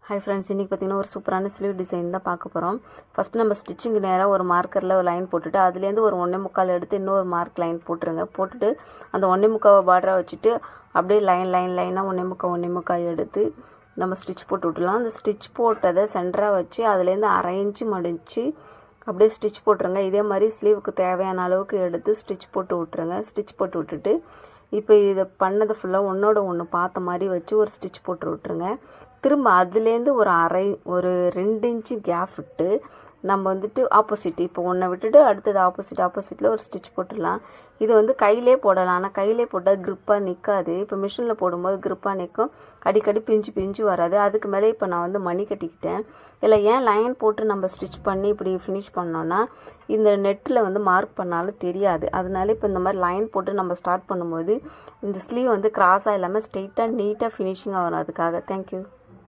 Hi friends, இன்றைக்கி பார்த்திங்கன்னா ஒரு சூப்பரான ஸ்லீவ் டிசைன் தான் பார்க்க போகிறோம். ஃபஸ்ட் நம்ம ஸ்டிச்சிங்கு நேராக ஒரு மார்க்கரில் ஒரு லைன் போட்டுட்டு அதுலேருந்து ஒரு 1.25 எடுத்து இன்னொரு மார்க் லைன் போட்டுருங்க. போட்டுட்டு அந்த 1.25 பார்டராக வச்சுட்டு அப்படியே லைனாக 1.25 எடுத்து நம்ம ஸ்டிச் போட்டு விட்டுலாம். அந்த ஸ்டிச் போட்டதை சென்டராக வச்சு அதுலேருந்து 1/2 இன்ச்சு மடித்து அப்படியே ஸ்டிச் போட்டுருங்க. இதே மாதிரி ஸ்லீவுக்கு தேவையான அளவுக்கு எடுத்து ஸ்டிச் போட்டு விட்டுருங்க. ஸ்டிச் போட்டு விட்டுட்டு இப்போ இதை பண்ணதை ஃபுல்லாக ஒன்றோட ஒன்று பார்த்த மாதிரி வச்சு ஒரு ஸ்டிச் போட்டு விட்டுருங்க. திரும்ப அதுலேருந்து ஒரு 2 இன்ச்சு கேப் விட்டு நம்ம வந்துட்டு ஆப்போசிட் இப்போ ஒன்றை விட்டுட்டு அடுத்தது ஆப்போசிட்டில் ஒரு ஸ்டிச் போட்டுடலாம். இது கையிலே போடலாம். ஆனால் கையிலே போட்டால் க்ரிப்பாக நிற்காது. இப்போ மிஷினில் போடும்போது க்ரிப்பாக நிற்கும், அடிக்கடி பிஞ்சு வராது. அதுக்கு மேலே இப்போ நான் மணி கட்டிக்கிட்டேன். இல்லை ஏன் லைன் போட்டு நம்ம ஸ்டிச் பண்ணி இப்படி ஃபினிஷ் பண்ணோன்னா இந்த நெட்டில் மார்க் பண்ணாலும் தெரியாது. அதனால இப்போ இந்த மாதிரி லைன் போட்டு நம்ம ஸ்டார்ட் பண்ணும்போது இந்த ஸ்லீவ் கிராஸாக இல்லாமல் ஸ்ட்ரெயிட்டாக நீட்டாக ஃபினிஷிங்காக வரும். அதுக்காக தேங்க்யூ.